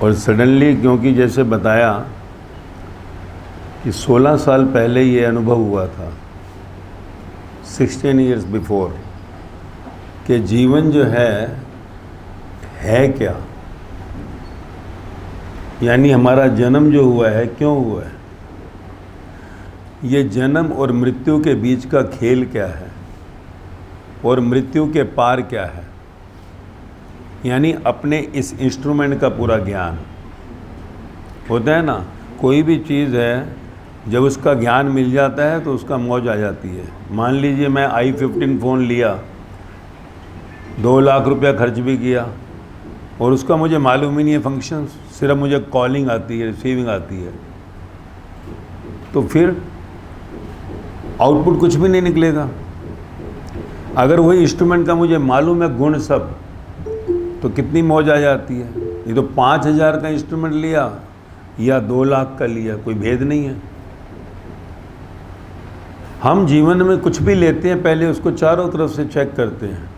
और सडनली, क्योंकि जैसे बताया कि 16 साल पहले ये अनुभव हुआ था, 16 ईयर्स बिफोर, कि जीवन जो है क्या, यानी हमारा जन्म जो हुआ है क्यों हुआ है, ये जन्म और मृत्यु के बीच का खेल क्या है और मृत्यु के पार क्या है, यानी अपने इस इंस्ट्रूमेंट का पूरा ज्ञान होता है ना। कोई भी चीज़ है, जब उसका ज्ञान मिल जाता है तो उसका मौज आ जाती है। मान लीजिए मैं i15 फ़ोन लिया, 2 लाख रुपया खर्च भी किया और उसका मुझे मालूम ही नहीं है फंक्शन, सिर्फ मुझे कॉलिंग आती है, रिसीविंग आती है, तो फिर आउटपुट कुछ भी नहीं निकलेगा। अगर वही इंस्ट्रूमेंट का मुझे मालूम है गुण सब, तो कितनी मौज आ जाती है। ये तो 5,000 का इंस्ट्रूमेंट लिया या 2 लाख का लिया, कोई भेद नहीं है। हम जीवन में कुछ भी लेते हैं, पहले उसको चारों तरफ से चेक करते हैं,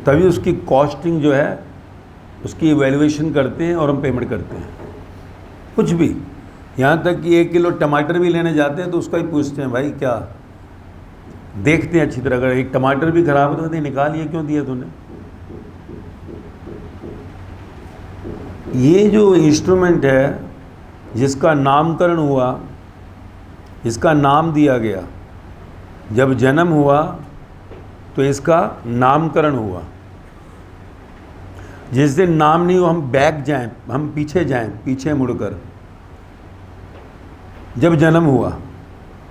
तभी उसकी कॉस्टिंग जो है उसकी इवैल्यूएशन करते हैं और हम पेमेंट करते हैं। कुछ भी, यहाँ तक कि 1 किलो टमाटर भी लेने जाते हैं तो उसका ही पूछते हैं, भाई क्या, देखते हैं अच्छी तरह। अगर एक टमाटर भी खराब हो तो कहते हैं निकाल, ये क्यों दिया तूने। ये जो इंस्ट्रूमेंट है जिसका नामकरण हुआ, इसका नाम दिया गया, जब जन्म हुआ तो इसका नामकरण हुआ। जिस दिन नाम नहीं हो हम बैक जाएं, हम पीछे जाएं, पीछे मुड़कर। जब जन्म हुआ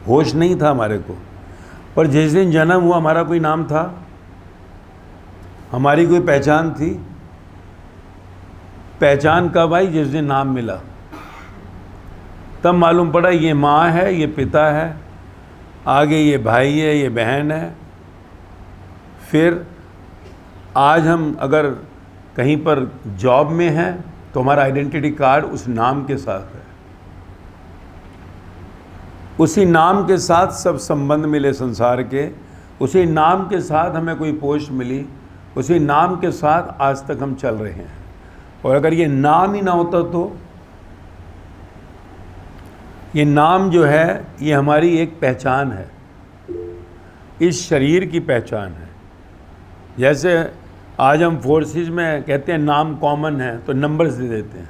होश नहीं था हमारे को, पर जिस दिन जन्म हुआ हमारा कोई नाम था, हमारी कोई पहचान थी। पहचान कब आई? जिस दिन नाम मिला, तब मालूम पड़ा ये माँ है, ये पिता है, आगे ये भाई है, ये बहन है। फिर आज हम अगर कहीं पर जॉब में हैं तो हमारा आइडेंटिटी कार्ड उस नाम के साथ है, उसी नाम के साथ सब संबंध मिले संसार के, उसी नाम के साथ हमें कोई पोस्ट मिली, उसी नाम के साथ आज तक हम चल रहे हैं। और अगर ये नाम ही ना होता तो ये नाम जो है ये हमारी एक पहचान है, इस शरीर की पहचान है। जैसे आज हम फोर्सेस में कहते हैं नाम कॉमन है तो नंबर्स दे देते हैं,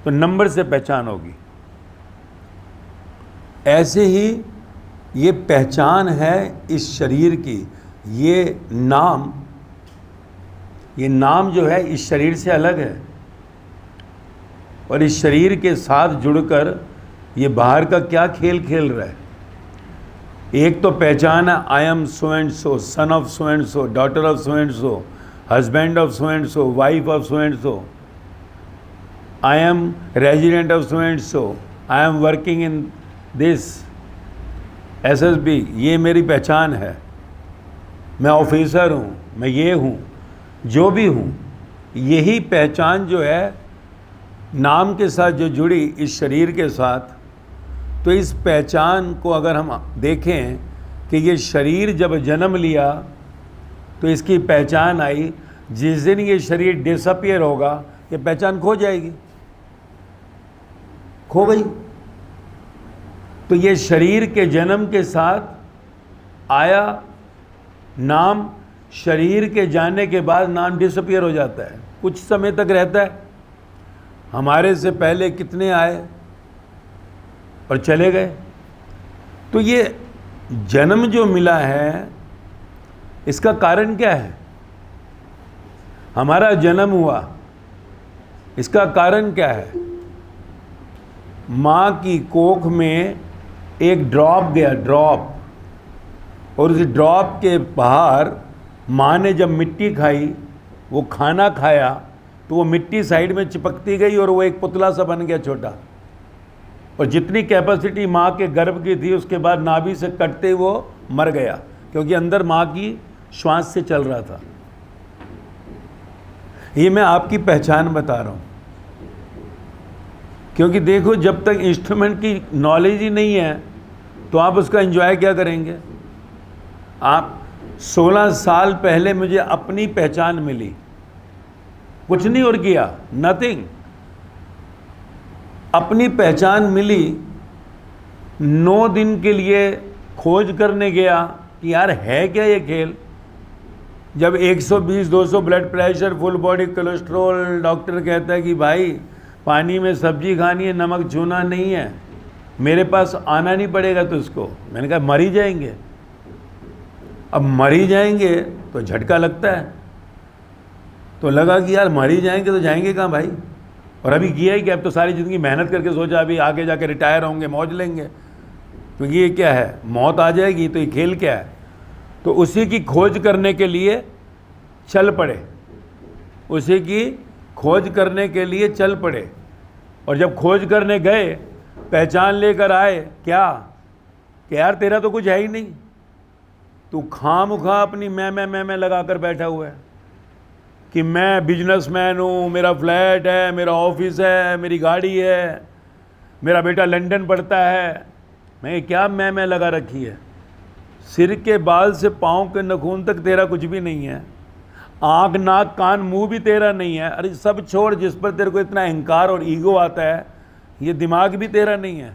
तो नंबर से पहचान होगी। ऐसे ही ये पहचान है इस शरीर की। ये नाम जो है इस शरीर से अलग है और इस शरीर के साथ जुड़कर ये बाहर का क्या खेल खेल रहा है। एक तो पहचान है, I am so and so, son of so and so, daughter of so and so, husband of so and so, wife of so and so, I am resident of so and so, I am working in this SSB, ये मेरी पहचान है। मैं officer हूँ, मैं ये हूँ, जो भी हूँ। यही पहचान जो है नाम के साथ जो जुड़ी इस शरीर के साथ, तो इस पहचान को अगर हम देखें कि ये शरीर जब जन्म लिया तो इसकी पहचान आई, जिस दिन ये शरीर डिसअपियर होगा ये पहचान खो जाएगी, खो गई। तो ये शरीर के जन्म के साथ आया नाम, शरीर के जाने के बाद नाम डिसअपियर हो जाता है, कुछ समय तक रहता है। हमारे से पहले कितने आए और चले गए। तो ये जन्म जो मिला है इसका कारण क्या है? हमारा जन्म हुआ, इसका कारण क्या है? माँ की कोख में एक ड्रॉप गया, ड्रॉप, और उस ड्रॉप के बाहर माँ ने जब मिट्टी खाई, वो खाना खाया, तो वो मिट्टी साइड में चिपकती गई और वो एक पुतला सा बन गया छोटा। और जितनी कैपेसिटी माँ के गर्भ की थी उसके बाद नाभि से कटते वो मर गया, क्योंकि अंदर माँ की श्वास से चल रहा था। ये मैं आपकी पहचान बता रहा हूँ, क्योंकि देखो जब तक इंस्ट्रूमेंट की नॉलेज ही नहीं है तो आप उसका एंजॉय क्या करेंगे। आप 16 साल पहले मुझे अपनी पहचान मिली, कुछ नहीं और किया, नथिंग। अपनी पहचान मिली, 9 दिन के लिए खोज करने गया कि यार है क्या ये खेल। जब 120-200 blood pressure, full body cholesterol, doctor कहता है कि भाई पानी में सब्जी खानी है, नमक छूना नहीं है, मेरे पास आना नहीं पड़ेगा तुझको। मैंने कहा मर ही जाएंगे। अब मर ही जाएंगे तो झटका लगता है, तो लगा कि यार मर ही जाएंगे तो जाएंगे कहाँ भाई। और अभी किया ही क्या, अब तो सारी ज़िंदगी मेहनत करके सोचा अभी आगे जाके रिटायर होंगे, मौज लेंगे, क्योंकि ये क्या है, मौत आ जाएगी, तो ये खेल क्या है। तो उसी की खोज करने के लिए चल पड़े, उसी की खोज करने के लिए चल पड़े। और जब खोज करने गए, पहचान लेकर आए क्या कि यार तेरा तो कुछ है ही नहीं, तू खामखा अपनी मैं लगा कर बैठा हुआ है कि मैं बिजनेसमैन हूँ, मेरा फ्लैट है, मेरा ऑफिस है, मेरी गाड़ी है, मेरा बेटा लंदन पढ़ता है। मैं क्या मैं लगा रखी है। सिर के बाल से पाँव के नखून तक तेरा कुछ भी नहीं है, आँख नाक कान मुंह भी तेरा नहीं है। अरे सब छोड़, जिस पर तेरे को इतना अहंकार और ईगो आता है, ये दिमाग भी तेरा नहीं है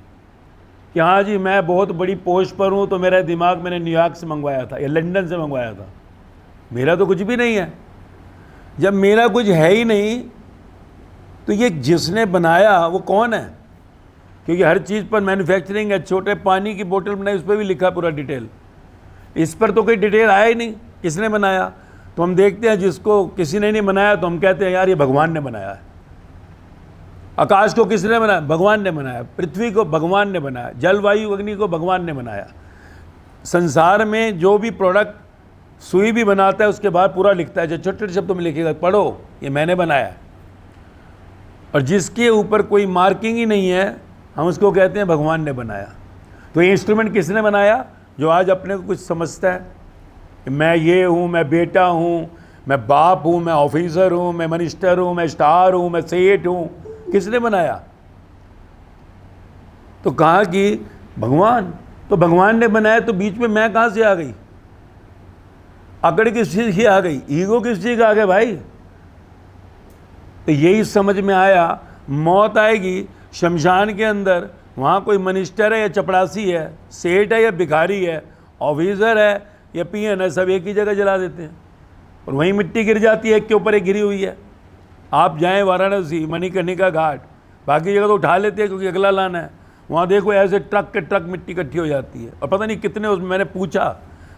कि हाँ जी मैं बहुत बड़ी पोस्ट पर हूँ तो मेरा दिमाग मैंने न्यूयॉर्क से मंगवाया था या लंदन से मंगवाया था। मेरा तो कुछ भी नहीं है। जब मेरा कुछ है ही नहीं तो ये जिसने बनाया वो कौन है, क्योंकि हर चीज़ पर मैन्युफैक्चरिंग है। छोटे पानी की बोतल बनाई, उस पर भी लिखा पूरा डिटेल, इस पर तो कोई डिटेल आया ही नहीं किसने बनाया। तो हम देखते हैं जिसको किसी ने नहीं बनाया तो हम कहते हैं यार ये भगवान ने बनाया है। आकाश को किसने बनाया, भगवान ने बनाया। पृथ्वी को भगवान ने बनाया, जलवायु अग्नि को भगवान ने बनाया। संसार में जो भी प्रोडक्ट सुई भी बनाता है उसके बाद पूरा लिखता है, जो छोटे छोटे शब्दों में लिखेगा, पढ़ो ये मैंने बनाया। और जिसके ऊपर कोई मार्किंग ही नहीं है हम उसको कहते हैं भगवान ने बनाया। तो ये इंस्ट्रूमेंट किसने बनाया, जो आज अपने को कुछ समझता है कि मैं ये हूँ, मैं बेटा हूँ, मैं बाप हूँ, मैं ऑफिसर हूँ, मैं मिनिस्टर हूँ, मैं स्टार हूँ, मैं सेठ हूँ। किसने बनाया, तो कहा कि भगवान। तो भगवान ने बनाया तो बीच में मैं कहाँ से आ गई, अकड़ किस चीज़ की आ गई, ईगो किस चीज़ का आ गया भाई। तो यही समझ में आया, मौत आएगी शमशान के अंदर, वहाँ कोई मिनिस्टर है या चपड़ासी है, सेठ है या भिखारी है, ऑफिसर है या पीएन है, सब एक ही जगह जला देते हैं और वहीं मिट्टी गिर जाती है, एक के ऊपर एक गिरी हुई है। आप जाएं वाराणसी, मणिकर्णिका घाट, बाकी जगह तो उठा लेते हैं क्योंकि अगला लाना है, वहाँ देखो ऐसे ट्रक के ट्रक मिट्टी इकट्ठी हो जाती है और पता नहीं कितने। उसमें मैंने पूछा,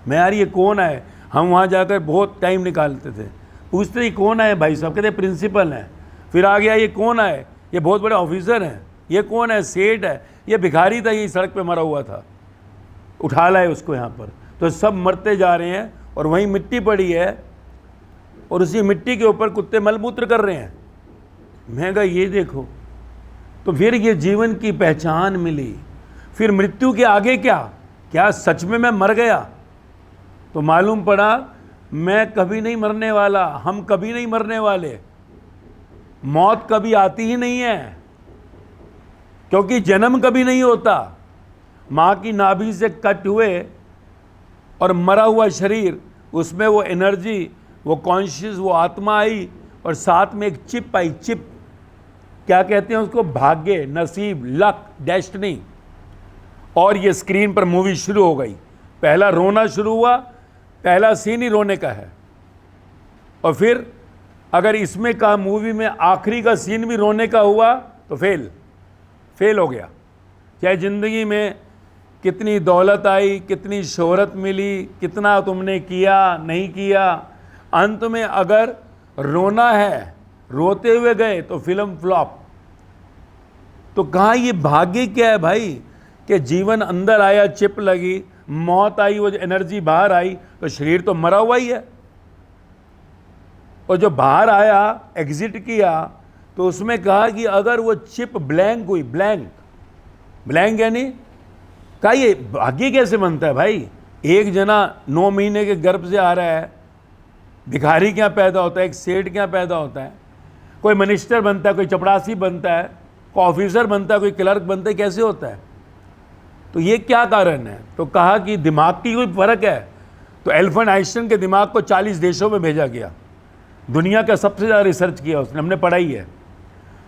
मैं यार ये कौन है, हम वहाँ जाकर बहुत टाइम निकालते थे, पूछते ही कौन आए भाई साहब, कहते प्रिंसिपल हैं। फिर आ गया ये कौन आए, ये बहुत बड़े ऑफिसर हैं। ये कौन है, सेठ है। ये भिखारी था, ये सड़क पे मरा हुआ था, उठा लाए उसको यहाँ पर। तो सब मरते जा रहे हैं और वहीं मिट्टी पड़ी है और उसी मिट्टी के ऊपर कुत्ते मलमूत्र कर रहे हैं। मैं कहा ये देखो। तो फिर ये जीवन की पहचान मिली। फिर मृत्यु के आगे क्या, क्या सच में मैं मर गया, तो मालूम पड़ा मैं कभी नहीं मरने वाला, हम कभी नहीं मरने वाले। मौत कभी आती ही नहीं है, क्योंकि जन्म कभी नहीं होता। माँ की नाभि से कट हुए और मरा हुआ शरीर, उसमें वो एनर्जी, वो कॉन्शियस, वो आत्मा आई और साथ में एक चिप आई। चिप क्या कहते हैं उसको, भाग्य, नसीब, लक, डेस्टिनी। और ये स्क्रीन पर मूवी शुरू हो गई। पहला रोना शुरू हुआ, पहला सीन ही रोने का है। और फिर अगर इसमें का मूवी में आखिरी का सीन भी रोने का हुआ तो फेल हो गया। चाहे ज़िंदगी में कितनी दौलत आई, कितनी शोहरत मिली, कितना तुमने किया नहीं किया, अंत में अगर रोना है, रोते हुए गए तो फिल्म फ्लॉप। तो कहाँ ये भाग्य क्या है भाई, कि जीवन अंदर आया, चिप लगी, मौत आई, वो एनर्जी बाहर आई, तो शरीर तो मरा हुआ ही है। और जो बाहर आया, एग्जिट किया, तो उसमें कहा कि अगर वो चिप ब्लैंक हुई, ब्लैंक यानी कहा ये भाग्य कैसे बनता है भाई। एक जना 9 महीने के गर्भ से आ रहा है, भिखारी क्या पैदा होता है, एक सेठ क्या पैदा होता है, कोई मिनिस्टर बनता है, कोई चपड़ासी बनता है, कोई ऑफिसर बनता है, कोई क्लर्क बनता है, कैसे होता है। तो ये क्या कारण है, तो कहा कि दिमाग की कोई फ़र्क है। तो एल्बर्ट आइंस्टाइन के दिमाग को 40 देशों में भेजा गया, दुनिया का सबसे ज़्यादा रिसर्च किया उसने, हमने पढ़ाई है।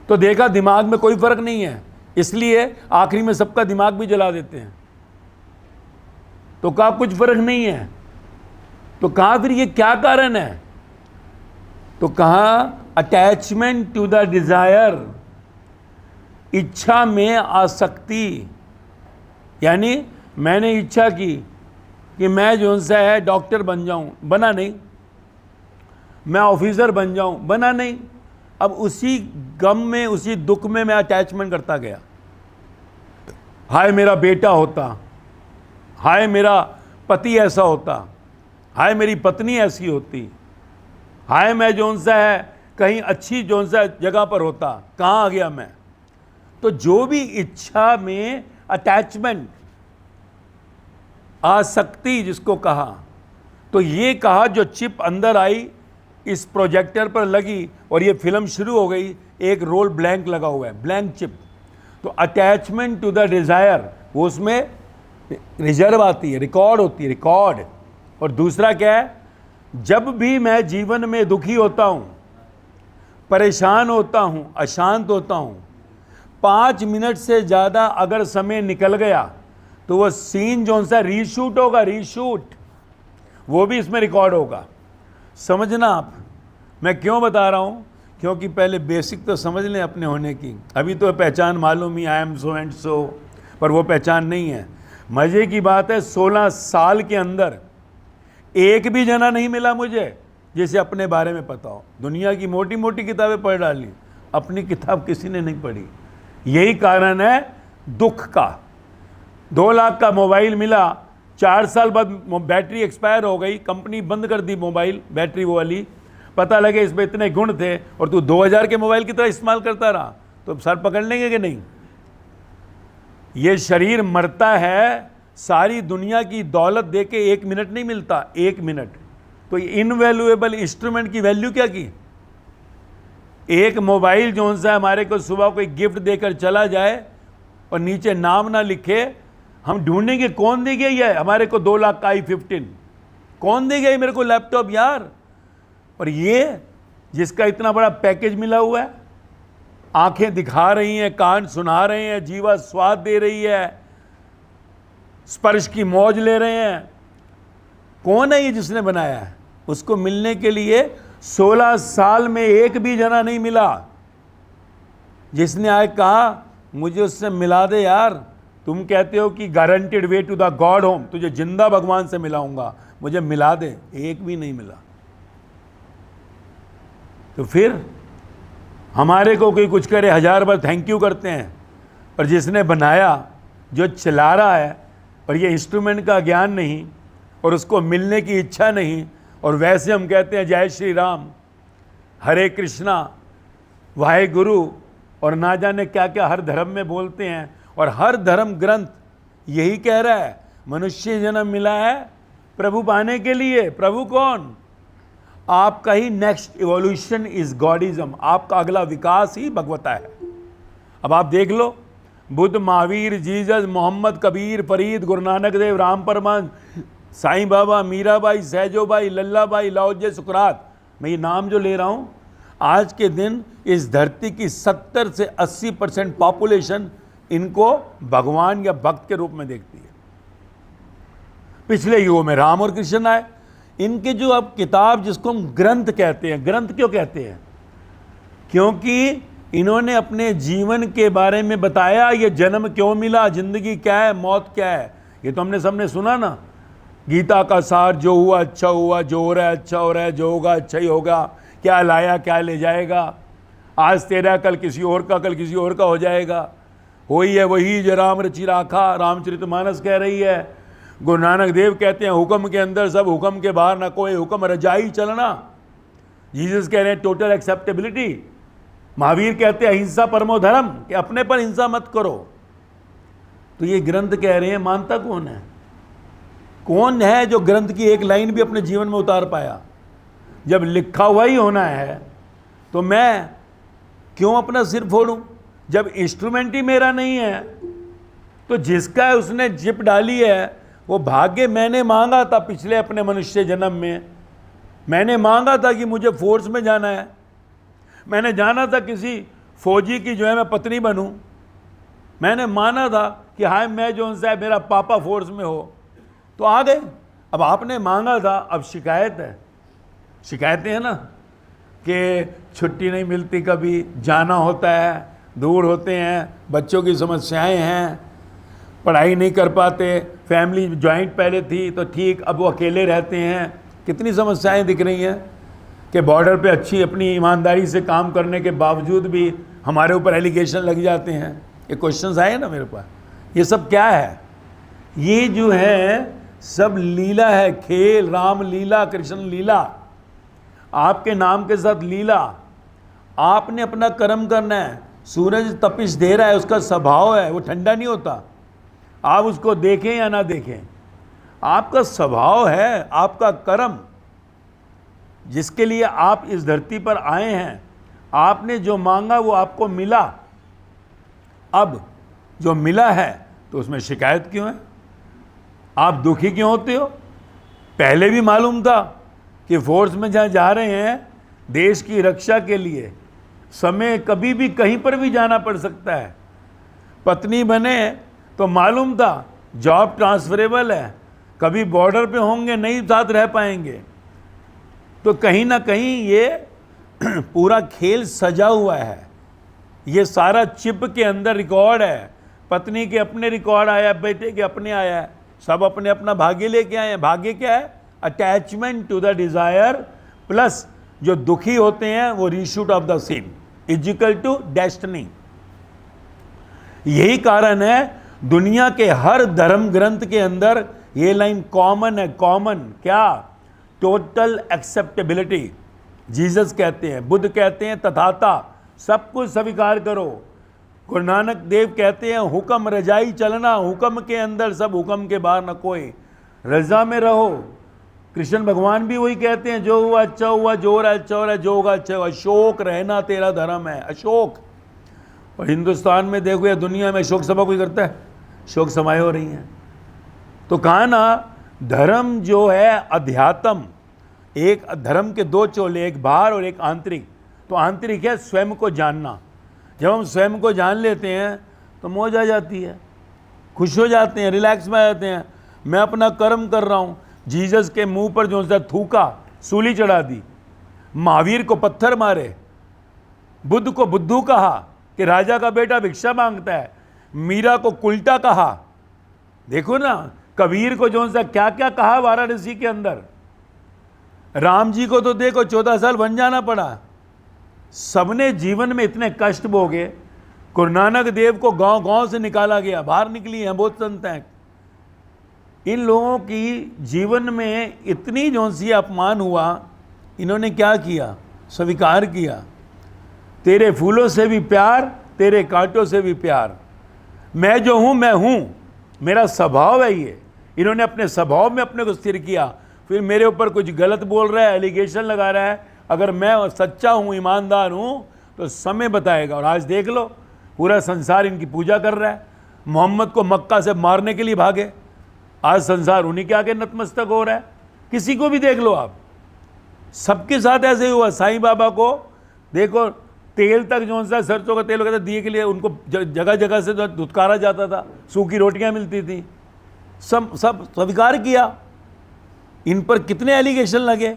तो देखा दिमाग में कोई फ़र्क नहीं है, इसलिए आखिरी में सबका दिमाग भी जला देते हैं। तो कहा कुछ फर्क नहीं है। तो कहा फिर ये क्या कारण है? तो कहा अटैचमेंट टू द डिजायर, इच्छा में आसक्ति। यानी मैंने इच्छा की कि मैं जो सा है डॉक्टर बन जाऊं, बना नहीं। मैं ऑफिसर बन जाऊं, बना नहीं। अब उसी गम में, उसी दुख में मैं अटैचमेंट करता गया। हाय मेरा बेटा होता, हाय मेरा पति ऐसा होता, हाय मेरी पत्नी ऐसी होती, हाय मैं जो सा है कहीं अच्छी जो सा जगह पर होता, कहाँ आ गया मैं। तो जो भी इच्छा में अटैचमेंट, आसक्ति जिसको कहा, तो ये कहा जो चिप अंदर आई, इस प्रोजेक्टर पर लगी और ये फिल्म शुरू हो गई, एक रोल ब्लैंक लगा हुआ है, ब्लैंक चिप। तो अटैचमेंट टू द डिजायर, वो उसमें रिजर्व आती है, रिकॉर्ड होती है, रिकॉर्ड। और दूसरा क्या है, जब भी मैं जीवन में दुखी होता हूं, परेशान होता हूं, अशांत होता हूं, 5 मिनट से ज़्यादा अगर समय निकल गया तो वो सीन जो सा रीशूट होगा, रीशूट, वो भी इसमें रिकॉर्ड होगा। समझना आप, मैं क्यों बता रहा हूँ, क्योंकि पहले बेसिक तो समझ लें अपने होने की। अभी तो पहचान मालूम ही, I am so and so, पर वो पहचान नहीं है। मज़े की बात है, 16 साल के अंदर एक भी जना नहीं मिला मुझे जिसे अपने बारे में पता हो। दुनिया की मोटी मोटी किताबें पढ़ डाली, अपनी किताब किसी ने नहीं पढ़ी। यही कारण है दुख का। 2 लाख का मोबाइल मिला, 4 साल बाद बैटरी एक्सपायर हो गई, कंपनी बंद कर दी मोबाइल, बैटरी वो वाली। पता लगे इसमें इतने गुण थे और तू 2000 के मोबाइल की तरह इस्तेमाल करता रहा, तो सर पकड़ लेंगे कि नहीं। ये शरीर मरता है, सारी दुनिया की दौलत देके 1 मिनट नहीं मिलता, 1 मिनट। तो इनवैल्यूएबल इंस्ट्रूमेंट की वैल्यू क्या की? एक मोबाइल जो सा हमारे को सुबह कोई गिफ्ट देकर चला जाए और नीचे नाम ना लिखे, हम ढूंढेंगे कौन दे गया है हमारे को 2 लाख का i15, कौन दे गया मेरे को लैपटॉप यार। और ये जिसका इतना बड़ा पैकेज मिला हुआ है, आंखें दिखा रही हैं, कान सुना रहे हैं, जीवा स्वाद दे रही है, स्पर्श की मौज ले रहे हैं, कौन है ये जिसने बनाया है? उसको मिलने के लिए 16 साल में एक भी जना नहीं मिला जिसने आए कहा मुझे उससे मिला दे यार। तुम कहते हो कि guaranteed way to the god home, तुझे जिंदा भगवान से मिलाऊंगा, मुझे मिला दे, एक भी नहीं मिला। तो फिर हमारे को कोई कुछ करे 1000 बार थैंक यू करते हैं, और जिसने बनाया, जो चला रहा है, और ये इंस्ट्रूमेंट का ज्ञान नहीं और उसको मिलने की इच्छा नहीं, और वैसे हम कहते हैं जय श्री राम, हरे कृष्णा, वाहे गुरु, और ना जाने क्या क्या हर धर्म में बोलते हैं। और हर धर्म ग्रंथ यही कह रहा है मनुष्य जन्म मिला है प्रभु पाने के लिए। प्रभु कौन? आपका ही नेक्स्ट इवोल्यूशन इज गॉडिज्म, आपका अगला विकास ही भगवता है। अब आप देख लो, बुद्ध, महावीर, जीसस, मोहम्मद, कबीर, फरीद, गुरु नानक देव, राम परमहंस, साईं बाबा, मीराबाई, सहजोबाई, लल्लाबाई, लाओजे, सुकरात, मैं ये नाम जो ले रहा हूँ, आज के दिन इस धरती की 70 से 80% पॉपुलेशन इनको भगवान या भक्त के रूप में देखती है। पिछले युगों में राम और कृष्ण आए। इनके जो अब किताब जिसको हम ग्रंथ कहते हैं, ग्रंथ क्यों कहते हैं? क्योंकि इन्होंने अपने जीवन के बारे में बताया, ये जन्म क्यों मिला, जिंदगी क्या है, मौत क्या है। ये तो हमने सबने सुना ना, गीता का सार, जो हुआ अच्छा हुआ, जो हो रहा है अच्छा हो रहा है, जो होगा अच्छा ही होगा, क्या लाया क्या ले जाएगा, आज तेरा कल किसी और का, कल किसी और का हो जाएगा, वही है वही जो राम रचि राखा, रामचरितमानस कह रही है। गुरु नानक देव कहते हैं हुक्म के अंदर सब, हुक्म के बाहर ना कोई, हुक्म रजाई चलना। जीसस कह रहे हैं टोटल एक्सेप्टेबिलिटी। महावीर कहते हैं अहिंसा परमो धर्म, कि अपने पर हिंसा मत करो। तो ये ग्रंथ कह रहे हैं, मानता कौन है? कौन है जो ग्रंथ की एक लाइन भी अपने जीवन में उतार पाया? जब लिखा हुआ ही होना है तो मैं क्यों अपना सिर फोड़ूं? जब इंस्ट्रूमेंट ही मेरा नहीं है तो जिसका है उसने जिप डाली है, वो भाग्य मैंने मांगा था पिछले अपने मनुष्य जन्म में। मैंने मांगा था कि मुझे फोर्स में जाना है, मैंने जाना था किसी फौजी की जो है मैं पत्नी बनूं, मैंने माना था कि हाय मैं जो है मेरा पापा फोर्स में हो, तो आ गए। अब आपने मांगा था, अब शिकायत है। शिकायतें हैं ना कि छुट्टी नहीं मिलती, कभी जाना होता है, दूर होते हैं, बच्चों की समस्याएं हैं, पढ़ाई नहीं कर पाते, फैमिली जॉइंट पहले थी तो ठीक, अब वो अकेले रहते हैं। कितनी समस्याएं दिख रही हैं कि बॉर्डर पे अच्छी अपनी ईमानदारी से काम करने के बावजूद भी हमारे ऊपर एलिगेशन लग जाते हैं। ये क्वेश्चंस आए ना मेरे पास। ये सब क्या है? ये जो है सब लीला है, खेल, राम लीला, कृष्ण लीला, आपके नाम के साथ लीला। आपने अपना कर्म करना है। सूरज तपिश दे रहा है, उसका स्वभाव है, वो ठंडा नहीं होता। आप उसको देखें या ना देखें, आपका स्वभाव है, आपका कर्म, जिसके लिए आप इस धरती पर आए हैं। आपने जो मांगा वो आपको मिला। अब जो मिला है तो उसमें शिकायत क्यों है? आप दुखी क्यों होते हो? पहले भी मालूम था कि फोर्स में जहाँ जा रहे हैं देश की रक्षा के लिए, समय कभी भी कहीं पर भी जाना पड़ सकता है। पत्नी बने तो मालूम था जॉब ट्रांसफरेबल है, कभी बॉर्डर पे होंगे, नहीं साथ रह पाएंगे। तो कहीं ना कहीं ये पूरा खेल सजा हुआ है। ये सारा चिप के अंदर रिकॉर्ड है। पत्नी के अपने रिकॉर्ड आया, बेटे के अपने आया है, सब अपने अपना भाग्य लेके आए हैं। भाग्य क्या है? Attachment to the desire, plus जो दुखी होते हैं वो reshoot of the scene is equal to destiny. यही कारण है दुनिया के हर धर्म ग्रंथ के अंदर ये लाइन कॉमन है। कॉमन क्या? Total acceptability. जीसस कहते हैं, बुद्ध कहते हैं तथाता, सब कुछ स्वीकार करो। गुरु नानक देव कहते हैं हुक्म रजाई चलना, हुक्म के अंदर सब, हुक्म के बाहर न कोई, रजा में रहो। कृष्ण भगवान भी वही कहते हैं, जो हुआ अच्छा हुआ, जो हो रहा अच्छा हो रहा है, जो होगा अच्छा होगा। अशोक रहना तेरा धर्म है, अशोक। और हिंदुस्तान में देखो या दुनिया में शोक सभा कोई करता है? शोक सभाएं हो रही हैं। तो कहा ना, धर्म जो है अध्यात्म, एक धर्म के दो चोले, एक बाहर और एक आंतरिक। तो आंतरिक है स्वयं को जानना। जब हम स्वयं को जान लेते हैं तो मौज आ जाती है, खुश हो जाते हैं, रिलैक्स में आ जाते हैं। मैं अपना कर्म कर रहा हूँ। जीसस के मुंह पर जो सा थूका, सूली चढ़ा दी, महावीर को पत्थर मारे, बुद्ध को बुद्धू कहा कि राजा का बेटा भिक्षा मांगता है, मीरा को उल्टा कहा। देखो ना, कबीर को जो सा क्या क्या कहा वाराणसी के अंदर। राम जी को तो देखो 14 साल बन जाना पड़ा। सबने जीवन में इतने कष्ट भोगे। गुरु नानक देव को गांव गांव से निकाला गया, बाहर निकली हैं बहुत संत हैं। इन लोगों की जीवन में इतनी जो सी अपमान हुआ, इन्होंने क्या किया? स्वीकार किया। तेरे फूलों से भी प्यार, तेरे कांटों से भी प्यार। मैं जो हूं मैं हूं, मेरा स्वभाव है ये। इन्होंने अपने स्वभाव में अपने को स्थिर किया। फिर मेरे ऊपर कुछ गलत बोल रहा है, एलिगेशन लगा रहा है। अगर मैं सच्चा हूं, ईमानदार हूं, तो समय बताएगा। और आज देख लो, पूरा संसार इनकी पूजा कर रहा है। मोहम्मद को मक्का से मारने के लिए भागे, आज संसार उन्हीं के आगे नतमस्तक हो रहा है। किसी को भी देख लो आप, सबके साथ ऐसे ही हुआ। साईं बाबा को देखो, तेल तक जो सा सरसों का तेल वगैरह दिए के लिए उनको जगह जगह से धुतकारा जाता था, सूखी रोटियां मिलती थी, सब स्वीकार किया। इन पर कितने एलिगेशन लगे।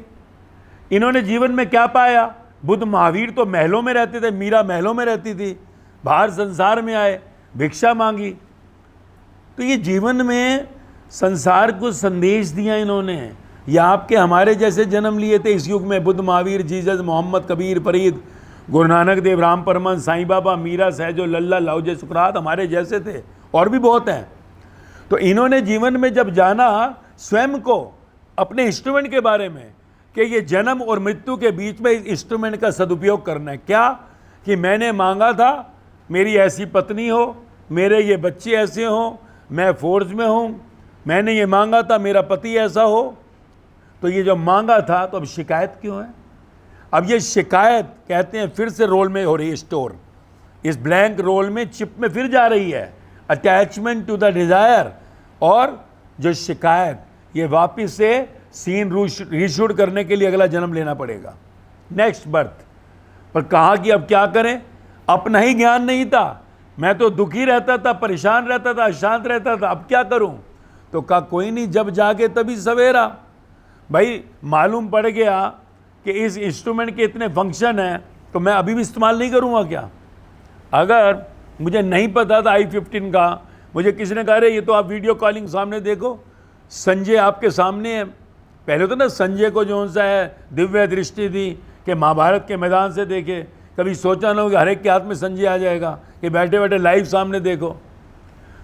इन्होंने जीवन में क्या पाया? बुद्ध महावीर तो महलों में रहते थे, मीरा महलों में रहती थी, बाहर संसार में आए, भिक्षा मांगी। तो ये जीवन में संसार को संदेश दिया इन्होंने। या आपके हमारे जैसे जन्म लिए थे इस युग में, बुद्ध महावीर, जीसस, मोहम्मद, कबीर, फरीद, गुरु नानक देव, राम परमहंस, साईं बाबा, मीरा, सहजो, लल्ला, लाओजे, सुकरात हमारे जैसे थे, और भी बहुत हैं। तो इन्होंने जीवन में जब जाना स्वयं को, अपने इंस्ट्रूमेंट के बारे में, कि ये जन्म और मृत्यु के बीच में इस इंस्ट्रूमेंट का सदुपयोग करना है। क्या? कि मैंने मांगा था मेरी ऐसी पत्नी हो, मेरे ये बच्चे ऐसे हों, मैं फोर्स में हूँ, मैंने ये मांगा था मेरा पति ऐसा हो। तो ये जो मांगा था, तो अब शिकायत क्यों है? अब ये शिकायत कहते हैं फिर से रोल में हो रही है स्टोर, इस ब्लैंक रोल में, चिप में फिर जा रही है। अटैचमेंट टू द डिजायर और जो शिकायत, ये वापिस से सीन रीशूट करने के लिए अगला जन्म लेना पड़ेगा, नेक्स्ट बर्थ। पर कहा कि अब क्या करें? अपना ही ज्ञान नहीं था मैं तो दुखी रहता था, परेशान रहता था, अशांत रहता था, अब क्या करूं? तो कहा कोई नहीं, जब जागे तभी सवेरा। भाई मालूम पड़ गया कि इस इंस्ट्रूमेंट के इतने फंक्शन हैं, तो मैं अभी भी इस्तेमाल नहीं करूंगा क्या? अगर मुझे नहीं पता था i15 का, मुझे किसी ने कहा अरे ये तो आप वीडियो कॉलिंग सामने देखो, संजय आपके सामने है। पहले तो ना संजय को जो सा है दिव्य दृष्टि दी कि महाभारत के मैदान से देखे, कभी सोचा ना हो कि हर एक के हाथ में संजय आ जाएगा कि बैठे बैठे लाइव सामने देखो।